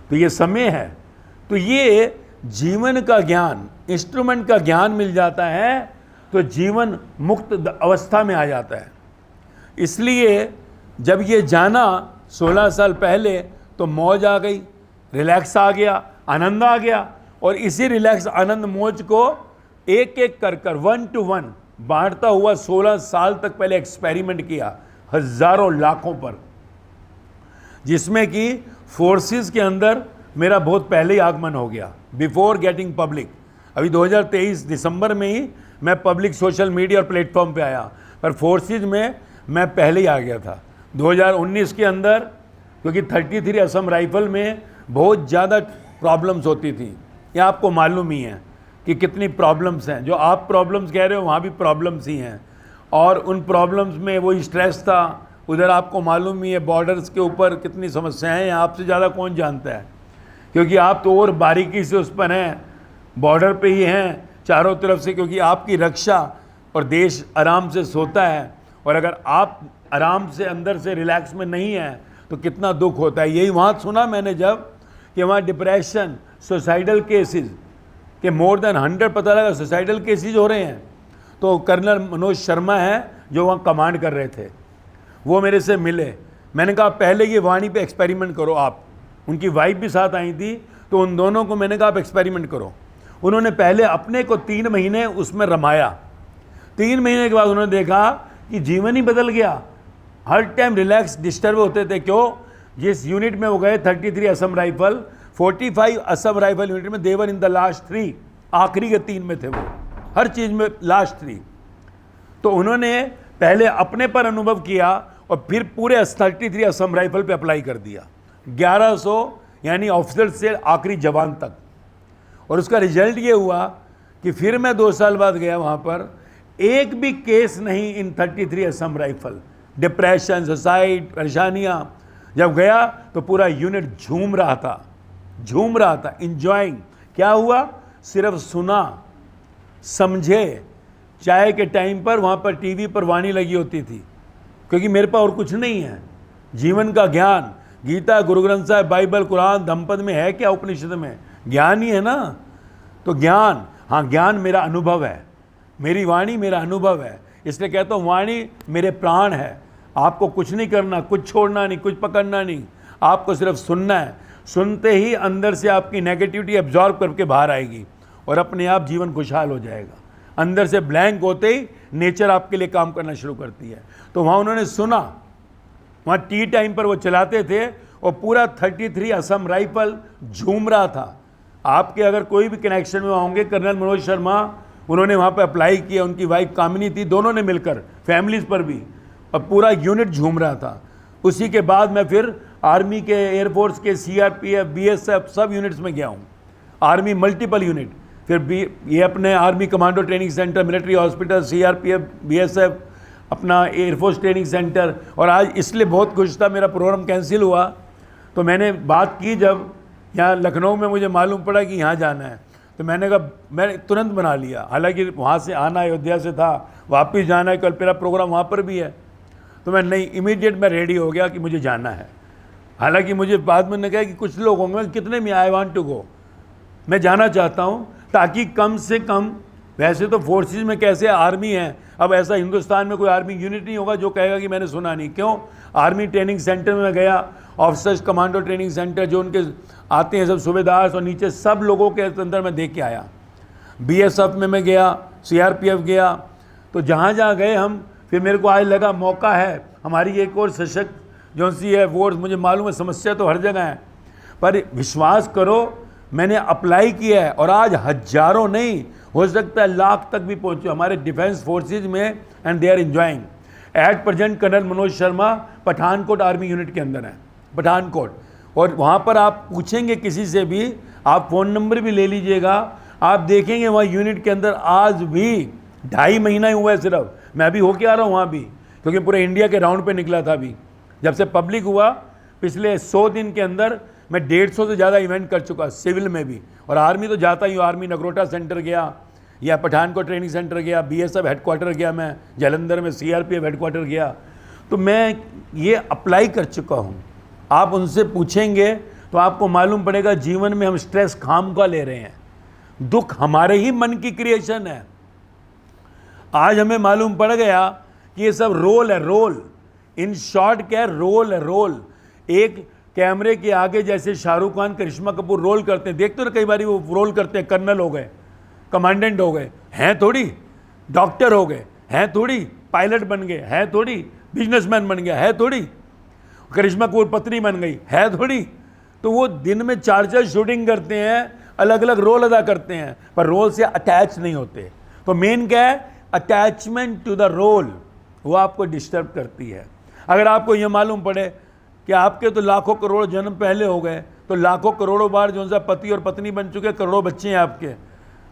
तो ये समय है, तो ये जीवन का ज्ञान, इंस्ट्रूमेंट का ज्ञान मिल जाता है तो जीवन मुक्त अवस्था में आ जाता है। इसलिए जब ये जाना 16 साल पहले तो मौज आ गई, रिलैक्स आ गया, आनंद आ गया, और इसी रिलैक्स आनंद मौज को एक एक कर 1 to 1 बांटता हुआ 16 साल तक पहले एक्सपेरिमेंट किया, हजारों लाखों पर, जिसमें कि फोर्सेस के अंदर मेरा बहुत पहले ही आगमन हो गया, बिफोर गेटिंग पब्लिक। अभी 2023 दिसंबर में ही मैं पब्लिक सोशल मीडिया और प्लेटफॉर्म पे आया, पर फोर्सेस में मैं पहले ही आ गया था 2019 के अंदर, क्योंकि 33 असम राइफल में बहुत ज़्यादा प्रॉब्लम्स होती थी। ये आपको मालूम ही है कि कितनी प्रॉब्लम्स हैं, जो आप प्रॉब्लम्स कह रहे हो वहाँ भी प्रॉब्लम्स ही हैं, और उन प्रॉब्लम्स में वही स्ट्रेस था। उधर आपको मालूम ही है बॉर्डर्स के ऊपर कितनी समस्याएं हैं, आपसे ज़्यादा कौन जानता है, क्योंकि आप तो और बारीकी से उस पर हैं, बॉर्डर पे ही हैं चारों तरफ से, क्योंकि आपकी रक्षा और देश आराम से सोता है, और अगर आप आराम से अंदर से रिलैक्स में नहीं हैं तो कितना दुख होता है। यही वहाँ सुना मैंने जब कि वहाँ डिप्रेशन, सुसाइडल केसेस के मोर देन 100 पता लगा सुसाइडल केसेस हो रहे हैं। तो कर्नल मनोज शर्मा हैं जो वहाँ कमांड कर रहे थे, वो मेरे से मिले। मैंने कहा पहले ये वाणी पे एक्सपेरिमेंट करो आप, उनकी वाइफ भी साथ आई थी, तो उन दोनों को मैंने कहा आप एक्सपेरिमेंट करो। उन्होंने पहले अपने को 3 महीने उसमें रमाया, 3 महीने के बाद उन्होंने देखा कि जीवन ही बदल गया। हर टाइम रिलैक्स डिस्टर्ब होते थे, क्यों? जिस यूनिट में वो गए 33 Assam rifle, 45 Assam rifle unit में देवर इन द लास्ट 3, आखिरी के 3 में थे वो, हर चीज़ में लास्ट 3। तो उन्होंने पहले अपने पर अनुभव किया और फिर पूरे 33 असम राइफल पे अप्लाई कर दिया, 1100 यानी ऑफिसर से आखिरी जवान तक। और उसका रिजल्ट ये हुआ कि फिर मैं 2 साल बाद गया वहाँ पर, एक भी केस नहीं इन 33 असम राइफल, डिप्रेशन, सुसाइड, परेशानियाँ। जब गया तो पूरा यूनिट झूम रहा था, इंजॉइंग। क्या हुआ? सिर्फ सुना, समझे। चाय के टाइम पर वहाँ पर टीवी पर वाणी लगी होती थी, क्योंकि मेरे पास और कुछ नहीं है। जीवन का ज्ञान, गीता, गुरु ग्रंथ साहिब, बाइबल, कुरान, धम्मपद में है क्या? उपनिषद में ज्ञान ही है ना। तो ज्ञान, हाँ ज्ञान मेरा अनुभव है, मेरी वाणी मेरा अनुभव है, इसलिए कहता हूँ वाणी मेरे प्राण है। आपको कुछ नहीं करना, कुछ छोड़ना नहीं, कुछ पकड़ना नहीं, आपको सिर्फ सुनना है। सुनते ही अंदर से आपकी नेगेटिविटी एब्जॉर्ब करके बाहर आएगी और अपने आप जीवन खुशहाल हो जाएगा। अंदर से ब्लैंक होते ही नेचर आपके लिए काम करना शुरू करती है। तो वहाँ उन्होंने सुना, वहाँ टी टाइम पर वो चलाते थे और पूरा 33 असम राइफल झूम रहा था। आपके अगर कोई भी कनेक्शन में होंगे, कर्नल मनोज शर्मा, उन्होंने वहाँ पर अप्लाई किया, उनकी वाइफ कामिनी थी, दोनों ने मिलकर, फैमिलीज पर भी, और पूरा यूनिट झूम रहा था। उसी के बाद मैं फिर आर्मी के, एयरफोर्स के, सीआरपीएफ, बीएसएफ सब यूनिट्स में गया हूँ। आर्मी मल्टीपल यूनिट, फिर ये अपने army commando training centre, military hospital, CRPF, BSF, अपना एयरफोर्स ट्रेनिंग सेंटर। और आज इसलिए बहुत खुश था, मेरा प्रोग्राम कैंसिल हुआ तो मैंने बात की, जब यहाँ लखनऊ में मुझे मालूम पड़ा कि यहाँ जाना है, तो मैंने कहा, मैंने तुरंत बना लिया। हालांकि वहाँ से आना अयोध्या से था, वापस जाना है, कल मेरा प्रोग्राम वहाँ पर भी है, तो मैं नहीं, इमीडिएट मैं रेडी हो गया कि मुझे जाना है। हालांकि मुझे बाद में ने कहा कि कुछ लोग होंगे, कितने में, आई वांट टू गो, मैं जाना चाहता हूँ, ताकि कम से कम, वैसे तो फोर्सेस में कैसे आर्मी है, अब ऐसा हिंदुस्तान में कोई आर्मी यूनिट नहीं होगा जो कहेगा कि मैंने सुना नहीं। क्यों? आर्मी ट्रेनिंग सेंटर में गया, ऑफिसर्स कमांडो ट्रेनिंग सेंटर, जो उनके आते हैं सब सूबेदार और नीचे सब लोगों के अंदर मैं देख के आया। बीएसएफ में मैं गया, सीआरपीएफ गया, तो जहाँ जहाँ गए हम, फिर मेरे को आज लगा मौका है, हमारी एक और सशक्त जो सी है फोर्स, मुझे मालूम है समस्या तो हर जगह है, पर विश्वास करो मैंने अप्लाई किया है और आज हजारों नहीं, हो सकता है लाख तक भी पहुँचे हमारे डिफेंस फोर्सेज में, and they are enjoying. At present colonel Manoj Sharma Pathankot army unit के अंदर है, पठानकोट। और वहाँ पर आप पूछेंगे किसी से भी, आप फ़ोन नंबर भी ले लीजिएगा, आप देखेंगे वहाँ यूनिट के अंदर आज भी 2.5 महीना ही हुआ है सिर्फ, मैं अभी होके आ रहा हूँ वहाँ भी, क्योंकि पूरे इंडिया के राउंड पे निकला था अभी। जब से पब्लिक हुआ, पिछले 100 दिन के अंदर मैं 150 से ज़्यादा इवेंट कर चुका, सिविल में भी, और आर्मी तो जाता ही हूँ। आर्मी नगरोटा सेंटर गया, या पठानकोट ट्रेनिंग सेंटर गया, BSF हेडक्वार्टर गया, मैं जालंधर में CRPF हेडक्वार्टर गया, तो मैं ये अप्लाई कर चुका हूँ। आप उनसे पूछेंगे तो आपको मालूम पड़ेगा जीवन में हम स्ट्रेस खाम का ले रहे हैं, दुख हमारे ही मन की क्रिएशन है। आज हमें मालूम पड़ गया कि ये सब रोल है, रोल। इन शॉर्ट क्या है, रोल है, रोल। एक कैमरे के आगे जैसे शाहरुख खान, करिश्मा कपूर रोल करते हैं, देखते हो ना कई बार वो रोल करते हैं, कर्नल हो गए, कमांडेंट हो गए, हैं थोड़ी, डॉक्टर हो गए, हैं थोड़ी, पायलट बन गए, हैं थोड़ी, बिजनेसमैन बन गया, है थोड़ी, करिश्मा कपूर पत्नी बन गई, है थोड़ी। तो वो दिन में 4 शूटिंग करते हैं, अलग अलग रोल अदा करते हैं, पर रोल से अटैच नहीं होते। तो मेन क्या है, अटैचमेंट टू द रोल, वो आपको डिस्टर्ब करती है। अगर आपको ये मालूम पड़े कि आपके तो लाखों करोड़ जन्म पहले हो गए, तो लाखों करोड़ों बार जो सा पति और पत्नी बन चुके, करोड़ों बच्चे हैं आपके,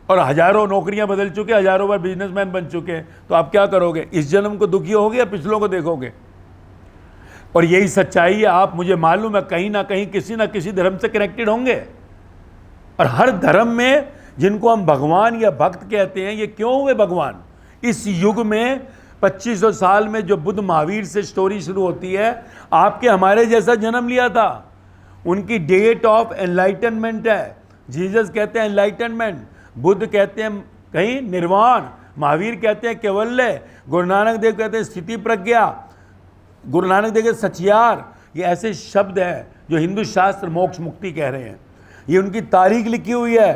और हजारों नौकरियां बदल चुके, हजारों बार बिजनेसमैन बन चुके, तो आप क्या करोगे? इस जन्म को दुखी होगे या पिछलों को देखोगे? और यही सच्चाई है। आप, मुझे मालूम है, कहीं ना कहीं किसी ना किसी धर्म से कनेक्टेड होंगे, और हर धर्म में जिनको हम भगवान या भक्त कहते हैं, ये क्यों हुए भगवान? इस युग में 2500 साल में जो बुद्ध महावीर से स्टोरी शुरू होती है, आपके हमारे जैसा जन्म लिया था, उनकी डेट ऑफ एनलाइटनमेंट है। जीसस कहते हैं एनलाइटनमेंट, बुद्ध कहते हैं कहीं निर्वाण, महावीर कहते हैं कैवल्य, गुरु नानक देव कहते हैं स्थिति प्रज्ञा, गुरु नानक देव के सचियार। ये ऐसे शब्द हैं जो हिंदू शास्त्र मोक्ष मुक्ति कह रहे हैं। ये उनकी तारीख लिखी हुई है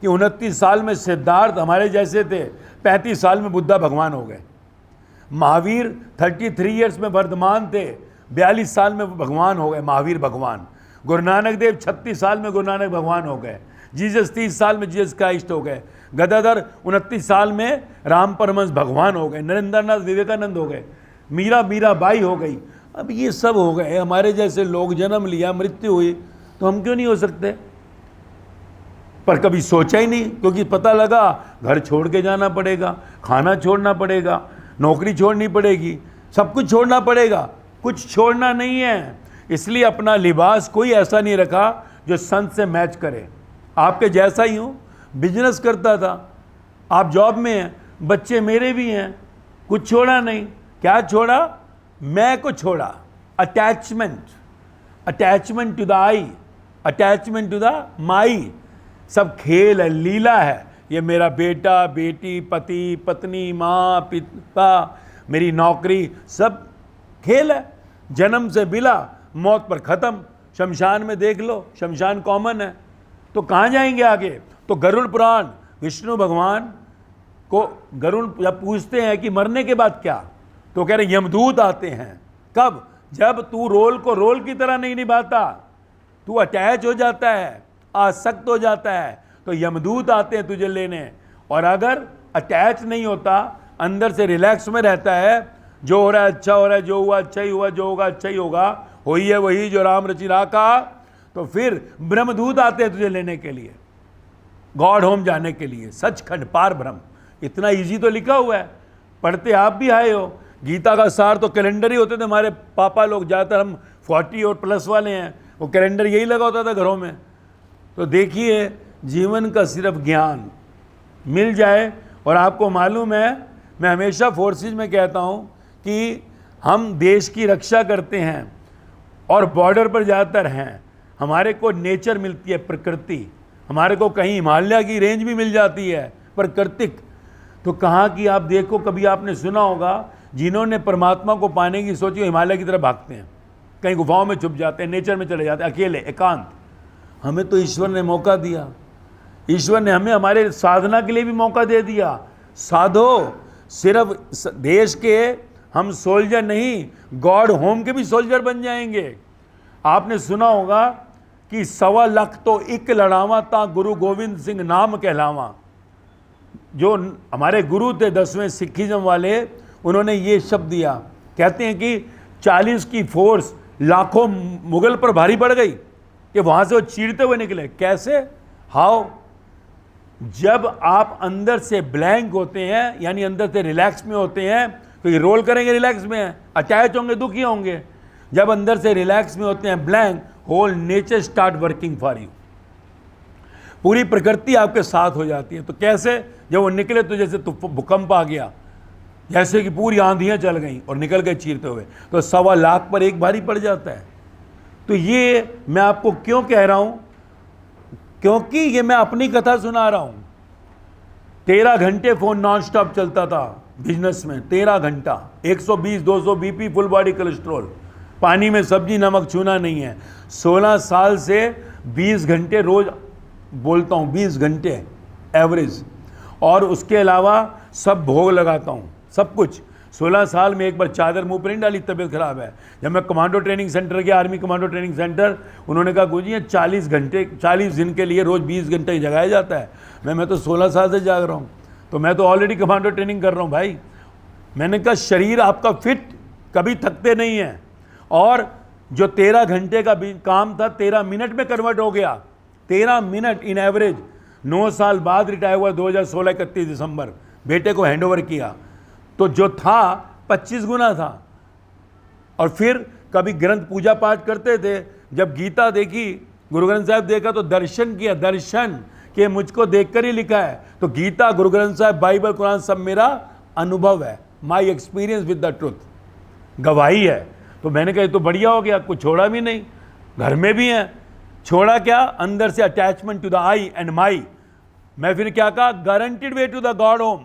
कि 29 साल में सिद्धार्थ हमारे जैसे थे, 35 साल में बुद्धा भगवान हो गए। महावीर 33 ईयर्स में वर्धमान थे, 42 साल में भगवान हो गए, महावीर भगवान। गुरु नानक देव 36 साल में गुरु नानक भगवान हो गए। जीसस 30 साल में जीसस क्राइस्ट हो गए। गदाधर 29 साल में राम परमहंस भगवान हो गए। नरेंद्रनाथ विवेकानंद हो गए। मीराबाई हो गई। अब ये सब हो गए, हमारे जैसे लोग जन्म लिया, मृत्यु हुई, तो हम क्यों नहीं हो सकते? पर कभी सोचा ही नहीं, क्योंकि पता लगा घर छोड़ के जाना पड़ेगा, खाना छोड़ना पड़ेगा, नौकरी छोड़नी पड़ेगी, सब कुछ छोड़ना पड़ेगा। कुछ छोड़ना नहीं है। इसलिए अपना लिबास कोई ऐसा नहीं रखा जो संत से मैच करे। आपके जैसा ही हूँ, बिजनेस करता था, आप जॉब में हैं, बच्चे मेरे भी हैं, कुछ छोड़ा नहीं। क्या छोड़ा? मैं को छोड़ा। Attachment, attachment to the I, attachment to the my. सब खेल है, लीला है। ये मेरा बेटा बेटी, पति पत्नी, माँ पिता, मेरी नौकरी, सब खेल है। जन्म से बिला, मौत पर ख़त्म। शमशान में देख लो, शमशान कॉमन है, तो कहाँ जाएंगे आगे? तो गरुड़ पुराण, विष्णु भगवान को गरुड़ जब पूछते हैं कि मरने के बाद क्या, तो कह रहे यमदूत आते हैं। कब? जब तू रोल को रोल की तरह नहीं निभाता, तू अटैच हो जाता है, आसक्त हो जाता है, तो यमदूत आते हैं तुझे लेने। और अगर अटैच नहीं होता, अंदर से रिलैक्स में रहता है, जो हो रहा है अच्छा हो रहा है, जो हुआ अच्छा ही हुआ, जो होगा अच्छा ही होगा, होई है वही जो राम रचि राखा, तो फिर ब्रह्मदूत आते हैं तुझे लेने के लिए, गॉड होम जाने के लिए। सचखंड पार ब्रह्म, इतना इजी तो लिखा हुआ है, पढ़ते आप भी आए हो। गीता का सार तो कैलेंडर ही होते थे हमारे पापा लोग, ज़्यादातर हम 40 और प्लस वाले हैं, वो कैलेंडर यही लगा होता था घरों में। तो देखिए, जीवन का सिर्फ ज्ञान मिल जाए। और आपको मालूम है, मैं हमेशा फोर्सेज में कहता हूँ कि हम देश की रक्षा करते हैं और बॉर्डर पर ज़्यादातर हैं, हमारे को नेचर मिलती है, प्रकृति। हमारे को कहीं हिमालय की रेंज भी मिल जाती है, प्राकृतिक। तो कहाँ की, आप देखो, कभी आपने सुना होगा, जिन्होंने परमात्मा को पाने की सोची, हिमालय की तरफ भागते हैं, कहीं गुफाओं में छुप जाते हैं, नेचर में चले जाते हैं, अकेले, एकांत। हमें तो ईश्वर ने मौका दिया, ईश्वर ने हमें हमारे साधना के लिए भी मौका दे दिया। साधो, सिर्फ देश के हम सोल्जर नहीं, गॉड होम के भी सोल्जर बन जाएंगे। आपने सुना होगा कि 1.25 लाख तो एक लड़ावा ता गुरु गोविंद सिंह नाम कहलावा। जो हमारे गुरु थे 10वें सिखिज्म वाले, उन्होंने ये शब्द दिया। कहते हैं कि 40 की फोर्स लाखों मुगल पर भारी पड़ गई कि वहां से वो चीरते हुए निकले। कैसे? हाउ? जब आप अंदर से ब्लैंक होते हैं, यानी अंदर से रिलैक्स में होते हैं, तो ये रोल करेंगे रिलैक्स में, अटैच होंगे, दुखी होंगे। जब अंदर से रिलैक्स में होते हैं, blank, whole nature start working for you, पूरी प्रकृति आपके साथ हो जाती है। तो कैसे? जब वो निकले तो जैसे भूकंप आ गया, जैसे कि पूरी आंधियां चल गई और निकल गए चीरते हुए, तो 1.25 लाख पर एक भारी पड़ जाता है। तो ये मैं आपको क्यों कह रहा हूं? क्योंकि ये मैं अपनी कथा सुना रहा हूं। 13 घंटे फोन नॉन स्टॉप चलता था बिजनेस में, 13 घंटा, 120-200 बीपी, फुल बॉडी कोलेस्ट्रॉल, पानी में सब्जी नमक छूना नहीं है। 16 साल से 20 घंटे रोज बोलता हूं, 20 घंटे एवरेज, और उसके अलावा सब भोग लगाता हूं, सब कुछ। 16 साल में एक बार चादर मुंह पर नहीं डाली, तबीयत खराब है। जब मैं कमांडो ट्रेनिंग सेंटर गया, आर्मी कमांडो ट्रेनिंग सेंटर, उन्होंने कहा गुरुजी ये 40 घंटे, 40 दिन के लिए रोज 20 घंटे जगाया जाता है। मैं तो 16 साल से जाग रहा हूँ, तो मैं तो ऑलरेडी कमांडो ट्रेनिंग कर रहा हूँ भाई। मैंने कहा शरीर आपका फिट, कभी थकते नहीं है। और जो 13 घंटे का काम था 13 मिनट में कन्वर्ट हो गया, 13 मिनट इन एवरेज। 9 साल बाद रिटायर हुआ, 2016 31 दिसंबर, बेटे को हैंडओवर किया, तो जो था 25 गुना था। और फिर कभी ग्रंथ पूजा पाठ करते थे, जब गीता देखी, गुरु ग्रंथ साहिब देखा, तो दर्शन किया, दर्शन कि मुझको देखकर ही लिखा है। तो गीता, गुरु ग्रंथ साहिब, बाइबल, कुरान सब मेरा अनुभव है, my experience with the truth, गवाही है। तो मैंने कहा तो बढ़िया हो गया, कुछ छोड़ा भी नहीं, घर में भी है। छोड़ा क्या? अंदर से attachment to the I and my. मैं फिर क्या कहा? Guaranteed way to the god home,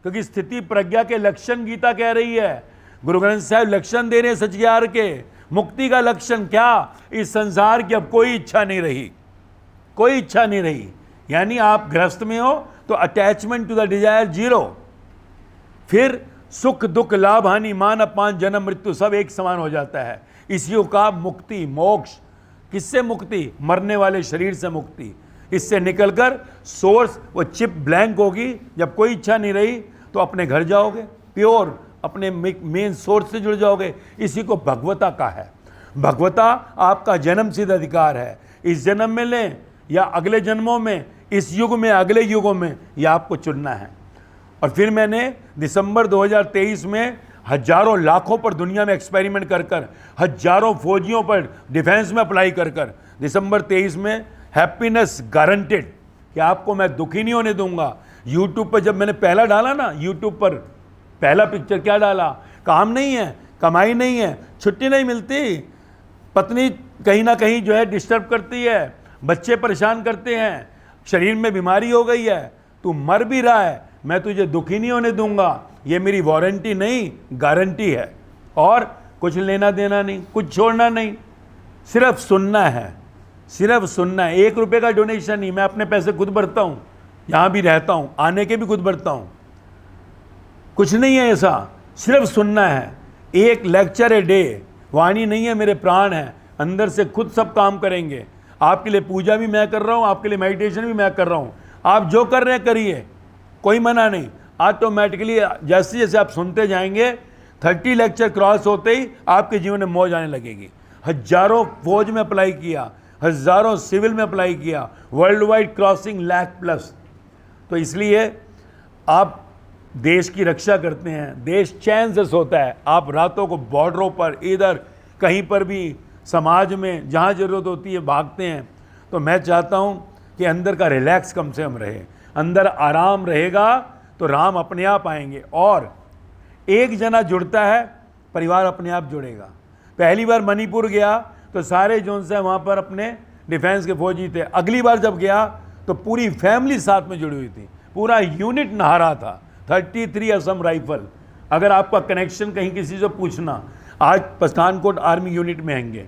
क्योंकि स्थिति प्रज्ञा के लक्षण गीता कह रही है। गुरु ग्रंथ साहिब लक्षण दे रहे हैं सचज्ञार के। मुक्ति का लक्षण क्या? इस संसार की अब कोई इच्छा नहीं रही, कोई इच्छा नहीं रही। यानी आप गृहस्थ में हो तो attachment to the desire zero. फिर सुख दुख लाभ हानि मान अपमान जन्म मृत्यु सब एक समान हो जाता है। इसी का मुक्ति, मोक्ष। किससे मुक्ति? मरने वाले शरीर से मुक्ति। इससे निकलकर सोर्स, वो चिप ब्लैंक होगी, जब कोई इच्छा नहीं रही तो अपने घर जाओगे, प्योर अपने मेन सोर्स से जुड़ जाओगे। इसी को भगवता का है। भगवता आपका जन्म सिद्ध अधिकार है। इस जन्म में लें या अगले जन्मों में, इस युग में, अगले युगों में, यह आपको चुनना है। और फिर मैंने दिसंबर 2023 में हजारों लाखों पर दुनिया में एक्सपेरिमेंट कर कर, हजारों फौजियों पर डिफेंस में अप्लाई कर कर, दिसंबर 23 में हैप्पीनेस गारंटेड, कि आपको मैं दुखी नहीं होने दूंगा। यूट्यूब पर जब मैंने पहला डाला ना, यूट्यूब पर पहला पिक्चर क्या डाला? काम नहीं है, कमाई नहीं है, छुट्टी नहीं मिलती, पत्नी कहीं ना कहीं जो है डिस्टर्ब करती है, बच्चे परेशान करते हैं, शरीर में बीमारी हो गई है, तू मर भी रहा है, मैं तुझे दुखी नहीं होने दूंगा। ये मेरी वारंटी नहीं, गारंटी है। और कुछ लेना देना नहीं, कुछ छोड़ना नहीं, सिर्फ सुनना है, सिर्फ सुनना है। 1 रुपये का डोनेशन नहीं, मैं अपने पैसे खुद भरता हूँ, यहाँ भी रहता हूँ, आने के भी खुद भरता हूँ, कुछ नहीं है ऐसा, सिर्फ सुनना है। 1 लेक्चर ए डे, वाणी नहीं है, मेरे प्राण है, अंदर से खुद सब काम करेंगे। आपके लिए पूजा भी मैं कर रहा हूँ, आपके लिए मेडिटेशन भी मैं कर रहा हूँ। आप जो कर रहे हैं करिए, कोई मना नहीं। ऑटोमेटिकली जैसे जैसे आप सुनते जाएंगे, 30 लेक्चर क्रॉस होते ही आपके जीवन में मौज आने लगेगी। हजारों फौज में अप्लाई किया, हजारों सिविल में अप्लाई किया, वर्ल्ड वाइड क्रॉसिंग $1,00,000+। तो इसलिए आप देश की रक्षा करते हैं, देश चैन से सोता है। आप रातों को बॉर्डरों पर, इधर कहीं पर भी, समाज में जहाँ ज़रूरत होती है भागते हैं। तो मैं चाहता हूँ कि अंदर का रिलैक्स कम से कम रहे, अंदर आराम रहेगा तो राम अपने आप आएंगे। और एक जना जुड़ता है, परिवार अपने आप जुड़ेगा। पहली बार मणिपुर गया तो सारे जोन से वहाँ पर अपने डिफेंस के फौजी थे। अगली बार जब गया तो पूरी फैमिली साथ में जुड़ी हुई थी, पूरा यूनिट नहा रहा था, 33 असम राइफल। अगर आपका कनेक्शन कहीं किसी से पूछना, आज पठानकोट आर्मी यूनिट में हैंगे,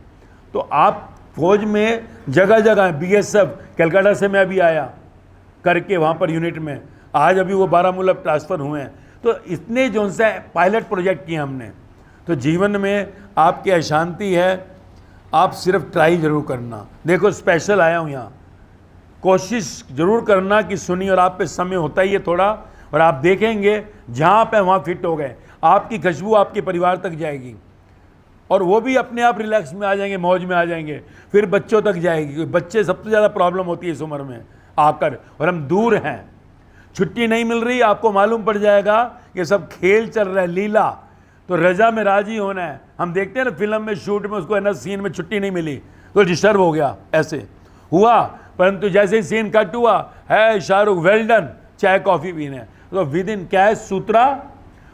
तो आप फौज में जगह जगह, BSF कलकत्ता से मैं अभी आया करके वहाँ पर यूनिट में, आज अभी वो बारामूला ट्रांसफ़र हुए हैं। तो इतने जो से पायलट प्रोजेक्ट किए हमने। तो जीवन में आपकी अशांति है, आप सिर्फ ट्राई ज़रूर करना। देखो स्पेशल आया हूँ यहाँ, कोशिश ज़रूर करना कि सुनी, और आप पे समय होता ही है थोड़ा, और आप देखेंगे जहाँ पे वहाँ फिट हो गए, आपकी खुशबू आपके परिवार तक जाएगी। और वो भी अपने आप रिलैक्स में आ जाएंगे, मौज में आ जाएंगे। फिर बच्चों तक जाएगी, क्योंकि बच्चे सबसे ज़्यादा प्रॉब्लम होती है इस उम्र में आकर, और हम दूर हैं, छुट्टी नहीं मिल रही। आपको मालूम पड़ जाएगा ये सब खेल चल रहा है, लीला, तो रजा में राजी होना है। हम देखते हैं ना फिल्म में, शूट में, उसको है ना सीन में छुट्टी नहीं मिली तो डिस्टर्ब हो गया, ऐसे हुआ। परंतु जैसे ही सीन कट हुआ है, शाहरुख वेल डन, चाय कॉफ़ी पीने, तो विद इन क्या है, सूत्रा,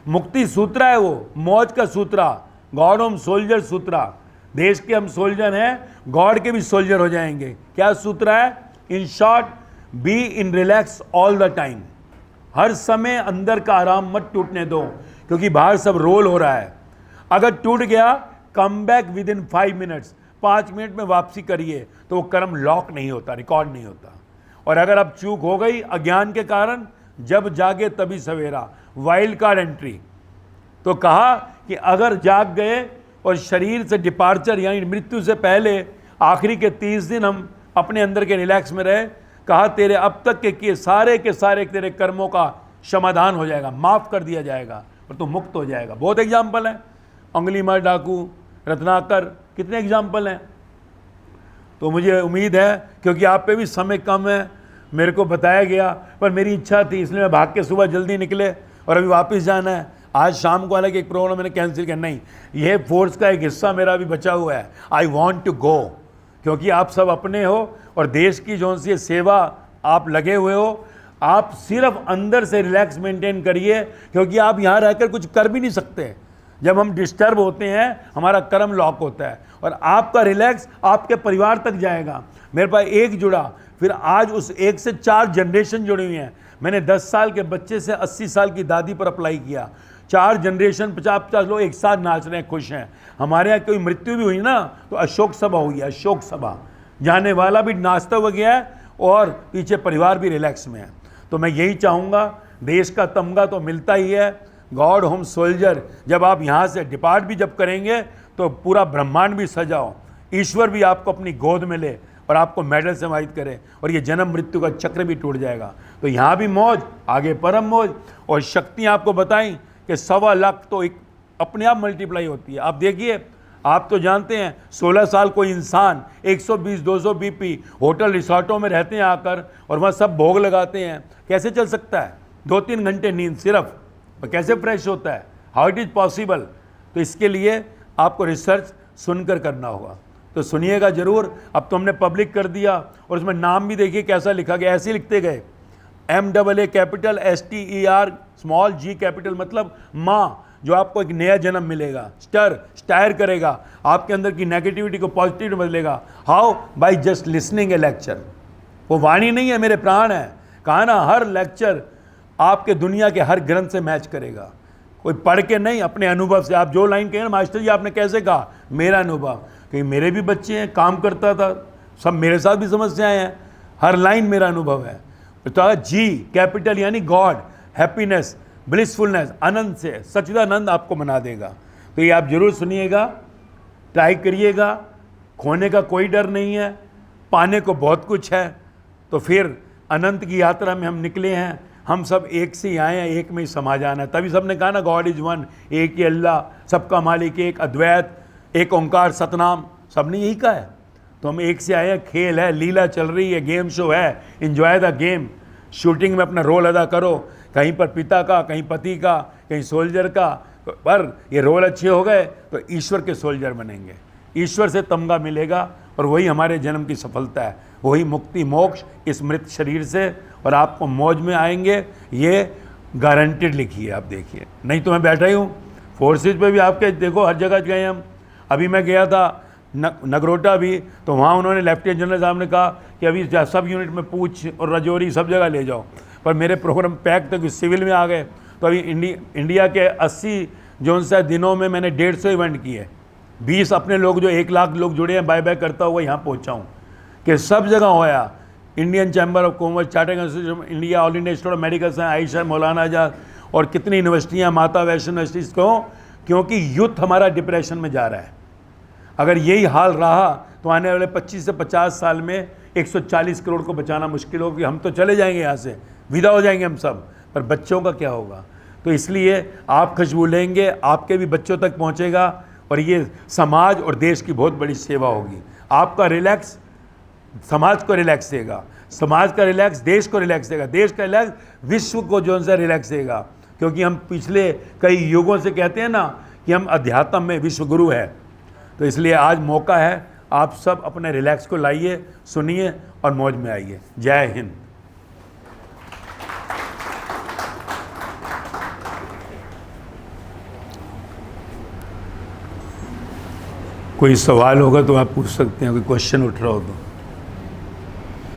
मुक्ति सूत्रा है वो, मौज का सूत्रा, गॉड होम सोल्जर सूत्रा। देश के हम सोल्जर हैं, गॉड के भी सोल्जर हो जाएंगे। क्या सूत्रा है? In short, be in relax all the time. हर समय अंदर का आराम मत टूटने दो, क्योंकि बाहर सब रोल हो रहा है। अगर टूट गया, come back with in 5 minutes, 5 minute में वापसी करिए, तो वो कर्म लॉक नहीं होता, रिकॉर्ड नहीं होता। और अगर अब चूक हो गई अज्ञान के कारण, जब जागे तभी सवेरा, वाइल्ड कार्ड एंट्री। तो कहा कि अगर जाग गए और शरीर से डिपार्चर यानी मृत्यु से पहले आखिरी के 30 दिन हम अपने अंदर के रिलैक्स में रहे, कहा तेरे अब तक के किए सारे के सारे तेरे कर्मों का समाधान हो जाएगा, माफ़ कर दिया जाएगा और तू मुक्त हो जाएगा। बहुत एग्जाम्पल हैं, अंगुलीमाल डाकू, रत्नाकर, कितने एग्जाम्पल हैं। तो मुझे उम्मीद है, क्योंकि आप पे भी समय कम है, मेरे को बताया गया, पर मेरी इच्छा थी इसलिए मैं भाग के सुबह जल्दी निकले और अभी वापस जाना है। आज शाम को हालांकि एक प्रोग्राम मैंने कैंसिल किया, नहीं, यह फोर्स का एक हिस्सा मेरा भी बचा हुआ है। आई वॉन्ट टू गो, क्योंकि आप सब अपने हो और देश की जो सी सेवा आप लगे हुए हो। आप सिर्फ अंदर से रिलैक्स मेंटेन करिए, क्योंकि आप यहाँ रहकर कुछ कर भी नहीं सकते। जब हम डिस्टर्ब होते हैं, हमारा कर्म लॉक होता है और आपका रिलैक्स आपके परिवार तक जाएगा। मेरे पास एक जुड़ा, फिर आज उस एक से 4 जनरेशन जुड़ी हुई हैं। मैंने 10 साल के बच्चे से 80 साल की दादी पर अप्लाई किया, 4 जनरेशन, 50-50 लोग एक साथ नाच रहे हैं, खुश हैं। हमारे यहाँ कोई मृत्यु भी हुई ना, तो अशोक सभा हुई है, अशोक सभा, जाने वाला भी नाचता हुआ गया है और पीछे परिवार भी रिलैक्स में है। तो मैं यही चाहूँगा, देश का तमगा तो मिलता ही है, गॉड होम सोल्जर। जब आप यहाँ से डिपार्ट भी जब करेंगे, तो पूरा ब्रह्मांड भी सजाओ, ईश्वर भी आपको अपनी गोद में ले और आपको मेडल सम्मानित करे, और ये जन्म मृत्यु का चक्र भी टूट जाएगा। तो यहाँ भी मौज, आगे परम मौज। और शक्तियाँ आपको बताई कि 1.25 लाख तो एक अपने आप मल्टीप्लाई होती है। आप देखिए, आप तो जानते हैं 16 साल कोई इंसान 120-200 बीपी होटल रिसोर्टों में रहते हैं आकर, और वहाँ सब भोग लगाते हैं, कैसे चल सकता है? 2-3 घंटे नींद सिर्फ, और कैसे फ्रेश होता है? How it is possible? तो इसके लिए आपको रिसर्च सुनकर करना होगा, तो सुनिएगा जरूर। अब तो हमने पब्लिक कर दिया, और उसमें नाम भी देखिए कैसा लिखा गया, ऐसे लिखते गए, MAA capital STER small G capital, मतलब माँ, जो आपको एक नया जन्म मिलेगा, स्टायर करेगा, आपके अंदर की नेगेटिविटी को पॉजिटिव में बदलेगा। How? By just listening A lecture. वो वाणी नहीं है, मेरे प्राण है। कहा ना, हर लेक्चर आपके दुनिया के हर ग्रंथ से मैच करेगा, कोई पढ़ के नहीं, अपने अनुभव से। आप जो लाइन कहें ना, मास्टर जी आपने कैसे कहा, मेरा अनुभव, क्योंकि मेरे भी बच्चे हैं, काम करता था, सब मेरे साथ भी समस्याएं हैं, हर लाइन मेरा अनुभव है। तो G कैपिटल यानी गॉड, हैप्पीनेस, ब्लिसफुलनेस, आनंद से सच्चिदानंद आपको बना देगा। तो ये आप जरूर सुनिएगा, ट्राई करिएगा, खोने का कोई डर नहीं है, पाने को बहुत कुछ है। तो फिर अनंत की यात्रा में हम निकले हैं, हम सब एक से ही आए हैं, एक में ही समा जाना है। तभी सबने कहा ना, गॉड इज वन, एक ही अल्लाह, सबका मालिक एक, अद्वैत, एक ओंकार, सतनाम, सबने यही कहा है। तो हम एक से आए हैं, खेल है, लीला चल रही है, गेम शो है, एंजॉय द गेम। शूटिंग में अपना रोल अदा करो, कहीं पर पिता का, कहीं पति का, कहीं सोल्जर का, पर ये रोल अच्छे हो गए तो ईश्वर के सोल्जर बनेंगे, ईश्वर से तमगा मिलेगा, और वही हमारे जन्म की सफलता है, वही मुक्ति मोक्ष इस मृत शरीर से, और आपको मौज में आएंगे, ये गारंटेड लिखी है। आप देखिए, नहीं तो मैं बैठा ही हूँ, फोर्सेज पे भी आपके देखो हर जगह गए हम। अभी मैं गया था नगरोटा भी, तो वहाँ उन्होंने लेफ्टिनेंट जनरल साहब ने कहा कि अभी सब यूनिट में पूछ और रजौरी सब जगह ले जाओ, पर मेरे प्रोग्राम पैक थे, सिविल में आ गए। तो अभी इंडिया के 80 जो सा दिनों में मैंने 150 इवेंट किए, 20 अपने लोग जो 1 लाख लोग जुड़े हैं, बाय बाय करता हुआ यहाँ पहुँचा हूँ, कि सब जगह होया। Indian chamber of commerce, chartered association India, all India institute of medical science, Ayesha, Maulana Azad, और कितनी यूनिवर्सिटियाँ, माता वैष्णो यूनिवर्सिटीज़ को, क्योंकि यूथ हमारा डिप्रेशन में जा रहा है। अगर यही हाल रहा तो आने वाले 25 से 50 साल में 140 करोड़ को बचाना मुश्किल होगा, कि हम तो चले जाएंगे यहाँ से, विदा हो जाएंगे हम सब, पर बच्चों का क्या होगा? तो इसलिए आप खुशबू लेंगे, आपके भी बच्चों तक पहुँचेगा, और ये समाज और देश की बहुत बड़ी सेवा होगी। आपका रिलैक्स समाज को रिलैक्स देगा, समाज का रिलैक्स देश को रिलैक्स देगा, देश का रिलैक्स विश्व को जो सा रिलैक्स देगा। क्योंकि हम पिछले कई युगों से कहते हैं ना कि हम अध्यात्म में विश्व गुरु है, तो इसलिए आज मौका है, आप सब अपने रिलैक्स को लाइए, सुनिए और मौज में आइए। जय हिंद। कोई सवाल होगा तो आप पूछ सकते हैं, कोई क्वेश्चन उठ रहा हो तो।